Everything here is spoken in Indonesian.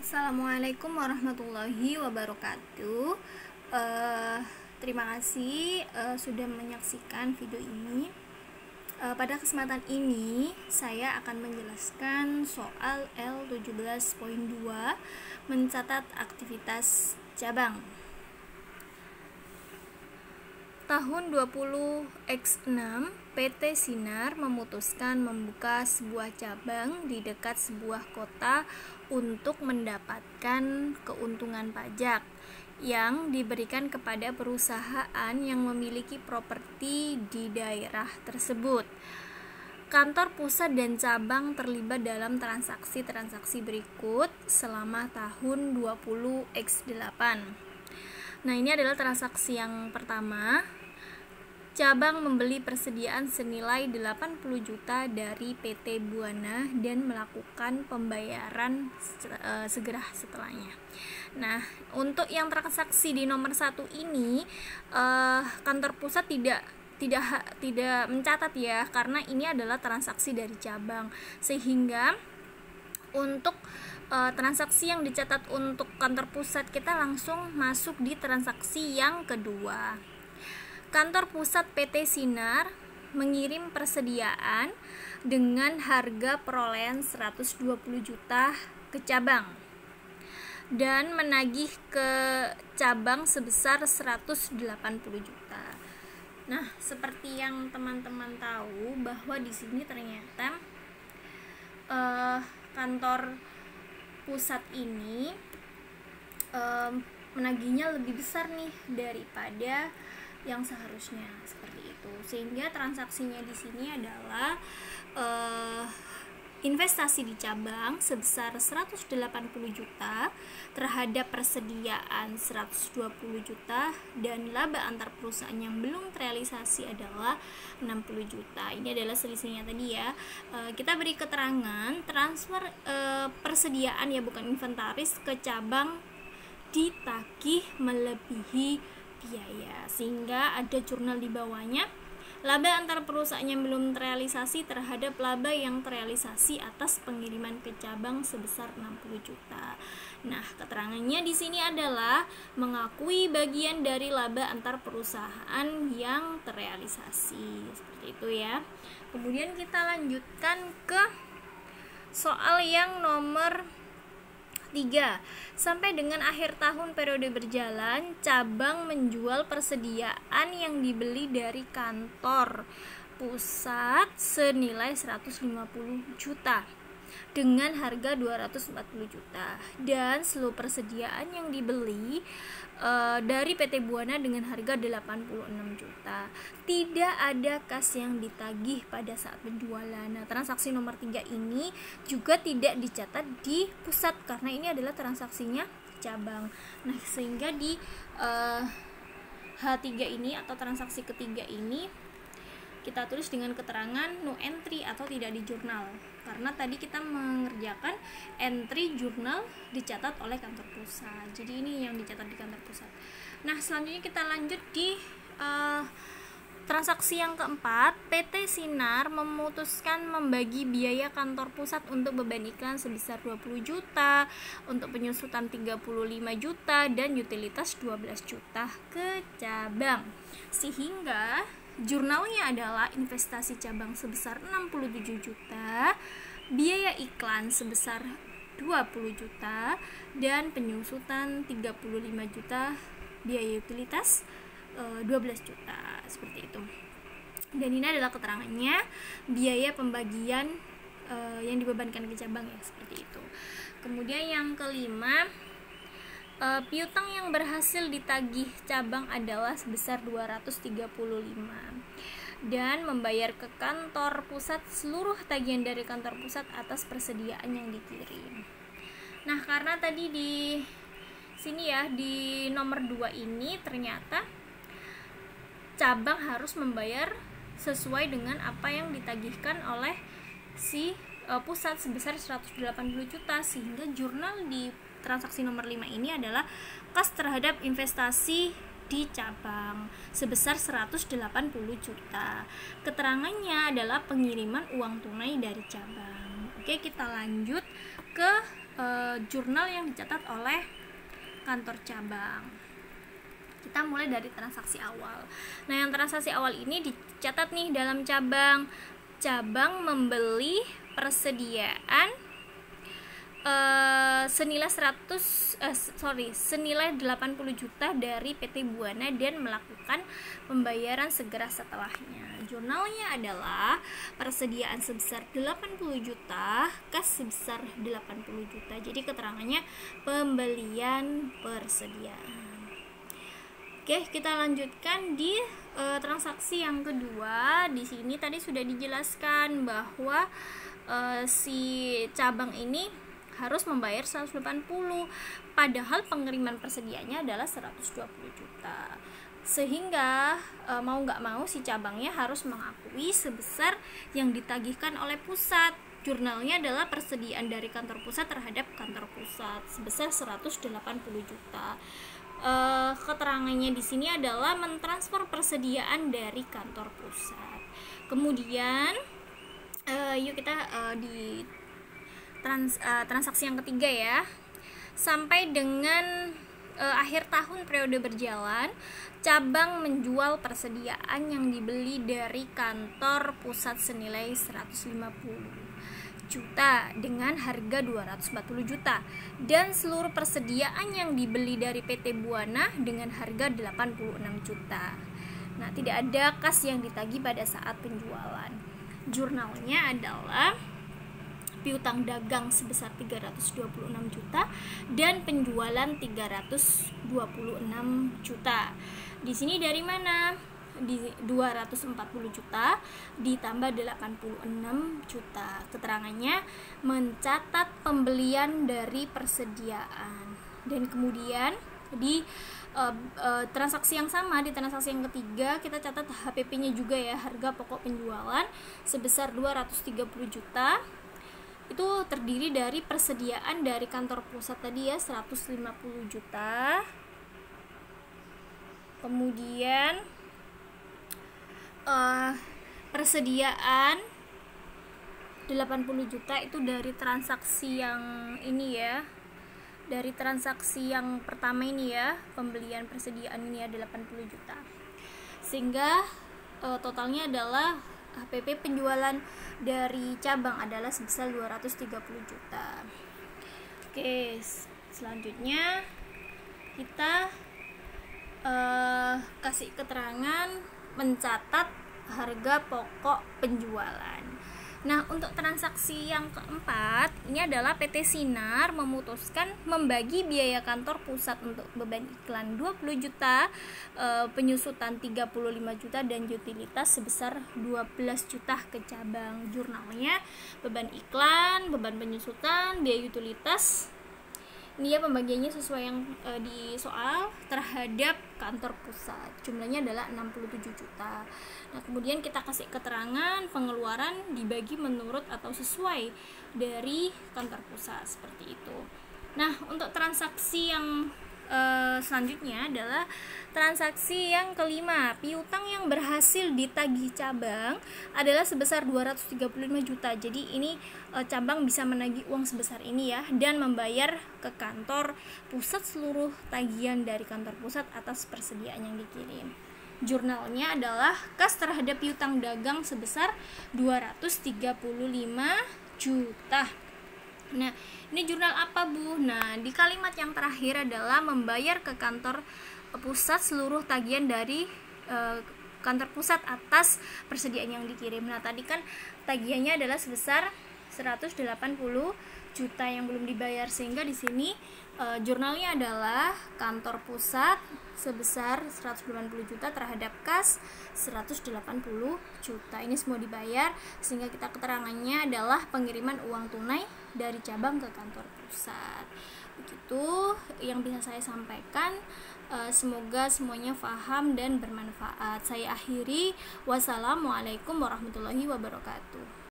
Assalamualaikum warahmatullahi wabarakatuh. Terima kasih sudah menyaksikan video ini. Pada kesempatan ini saya akan menjelaskan soal L17.2 mencatat aktivitas cabang. Tahun 20X6, PT Sinar memutuskan membuka sebuah cabang di dekat sebuah kota untuk mendapatkan keuntungan pajak yang diberikan kepada perusahaan yang memiliki properti di daerah tersebut. Kantor pusat dan cabang terlibat dalam transaksi-transaksi berikut selama tahun 20X8. Nah, ini adalah transaksi yang pertama. Cabang membeli persediaan senilai 80 juta dari PT Buana dan melakukan pembayaran segera setelahnya. Nah, untuk yang transaksi di nomor 1 ini kantor pusat tidak mencatat ya, karena ini adalah transaksi dari cabang, sehingga untuk transaksi yang dicatat untuk kantor pusat kita langsung masuk di transaksi yang kedua. Kantor pusat PT Sinar mengirim persediaan dengan harga perolehan 120 juta ke cabang dan menagih ke cabang sebesar 180 juta. Nah, seperti yang teman-teman tahu bahwa di sini ternyata kantor pusat ini menagihnya lebih besar nih daripada yang seharusnya, seperti itu. Sehingga transaksinya di sini adalah investasi di cabang sebesar 180 juta terhadap persediaan 120 juta dan laba antar perusahaan yang belum terrealisasi adalah 60 juta. Ini adalah selisihnya tadi ya. Kita beri keterangan transfer persediaan ya, bukan inventaris, ke cabang ditagih melebihi biaya, sehingga ada jurnal di bawahnya. Laba antar perusahaan yang belum terrealisasi terhadap laba yang terrealisasi atas pengiriman ke cabang sebesar 60 juta. Nah, keterangannya di sini adalah mengakui bagian dari laba antar perusahaan yang terrealisasi. Seperti itu ya. Kemudian kita lanjutkan ke soal yang nomor 3. Sampai dengan akhir tahun periode berjalan, cabang menjual persediaan yang dibeli dari kantor pusat senilai 150 juta dengan harga 240 juta dan seluruh persediaan yang dibeli dari PT Buana dengan harga 86 juta. Tidak ada kas yang ditagih pada saat penjualan. Nah, transaksi nomor 3 ini juga tidak dicatat di pusat karena ini adalah transaksinya cabang. Nah, sehingga di H3 ini atau transaksi ketiga ini kita tulis dengan keterangan no entry atau tidak di jurnal, karena tadi kita mengerjakan entry jurnal dicatat oleh kantor pusat. Jadi ini yang dicatat di kantor pusat. Nah, selanjutnya kita lanjut di transaksi yang keempat. PT Sinar memutuskan membagi biaya kantor pusat untuk beban iklan sebesar 20 juta, untuk penyusutan 35 juta dan utilitas 12 juta ke cabang, sehingga jurnalnya adalah investasi cabang sebesar 67 juta, biaya iklan sebesar 20 juta, dan penyusutan 35 juta, biaya utilitas 12 juta, seperti itu. Dan ini adalah keterangannya biaya pembagian yang dibebankan ke cabang ya, seperti itu. Kemudian yang kelima, piutang yang berhasil ditagih cabang adalah sebesar 235 dan membayar ke kantor pusat seluruh tagihan dari kantor pusat atas persediaan yang dikirim. Nah, karena tadi di sini ya di nomor 2 ini ternyata cabang harus membayar sesuai dengan apa yang ditagihkan oleh si pusat sebesar 180 juta, sehingga jurnal di transaksi nomor 5 ini adalah kas terhadap investasi di cabang sebesar 180 juta. Keterangannya adalah pengiriman uang tunai dari cabang. Oke, kita lanjut ke jurnal yang dicatat oleh kantor cabang. Kita mulai dari transaksi awal. Nah, yang transaksi awal ini dicatat nih dalam cabang. Cabang membeli persediaan senilai 80 juta dari PT Buana dan melakukan pembayaran segera setelahnya. Jurnalnya adalah persediaan sebesar 80 juta, kas sebesar 80 juta. Jadi keterangannya pembelian persediaan. Oke, kita lanjutkan di transaksi yang kedua. Di sini tadi sudah dijelaskan bahwa si cabang ini harus membayar 180, padahal pengiriman persediaannya adalah 120 juta. Sehingga mau nggak mau si cabangnya harus mengakui sebesar yang ditagihkan oleh pusat. Jurnalnya adalah persediaan dari kantor pusat terhadap kantor pusat sebesar 180 juta. Keterangannya di sini adalah mentransfer persediaan dari kantor pusat. Kemudian yuk kita di transaksi yang ketiga ya. Sampai dengan akhir tahun periode berjalan, cabang menjual persediaan yang dibeli dari kantor pusat senilai 150 juta dengan harga 240 juta dan seluruh persediaan yang dibeli dari PT Buana dengan harga 86 juta. Nah, tidak ada kas yang ditagih pada saat penjualan. Jurnalnya adalah piutang dagang sebesar 326 juta dan penjualan 326 juta. Di sini dari mana? Di 240 juta ditambah 86 juta. Keterangannya mencatat pembelian dari persediaan. Dan kemudian di transaksi yang sama, di transaksi yang ketiga kita catat HPP-nya juga ya, harga pokok penjualan sebesar 230 juta. Itu terdiri dari persediaan dari kantor pusat tadi ya 150 juta. Kemudian persediaan 80 juta itu dari transaksi yang ini ya. Dari transaksi yang pertama ini ya, pembelian persediaan ini ya 80 juta. Sehingga totalnya adalah HPP penjualan dari cabang adalah sebesar 230 juta. Oke, selanjutnya kita kasih keterangan mencatat harga pokok penjualan. Nah, untuk transaksi yang keempat, ini adalah PT Sinar memutuskan membagi biaya kantor pusat untuk beban iklan 20 juta, penyusutan 35 juta, dan utilitas sebesar 12 juta ke cabang. Jurnalnya beban iklan, beban penyusutan, biaya utilitas. Ini ya pembagiannya sesuai yang di soal terhadap kantor pusat. Jumlahnya adalah 67 juta. Nah, kemudian kita kasih keterangan pengeluaran dibagi menurut atau sesuai dari kantor pusat seperti itu. Nah, untuk transaksi yang selanjutnya adalah transaksi yang kelima. Piutang yang berhasil ditagih cabang adalah sebesar 235 juta. Jadi ini cabang bisa menagih uang sebesar ini ya dan membayar ke kantor pusat seluruh tagihan dari kantor pusat atas persediaan yang dikirim. Jurnalnya adalah kas terhadap piutang dagang sebesar 235 juta. Nah, ini jurnal apa, Bu? Nah, di kalimat yang terakhir adalah membayar ke kantor pusat seluruh tagihan dari kantor pusat atas persediaan yang dikirim. Nah, tadi kan tagihannya adalah sebesar 180 juta yang belum dibayar, sehingga di sini jurnalnya adalah kantor pusat sebesar 180 juta terhadap kas 180 juta. Ini semua dibayar, sehingga kita keterangannya adalah pengiriman uang tunai dari cabang ke kantor pusat. Begitu yang bisa saya sampaikan. Semoga semuanya paham dan bermanfaat. Saya akhiri. Wassalamualaikum warahmatullahi wabarakatuh.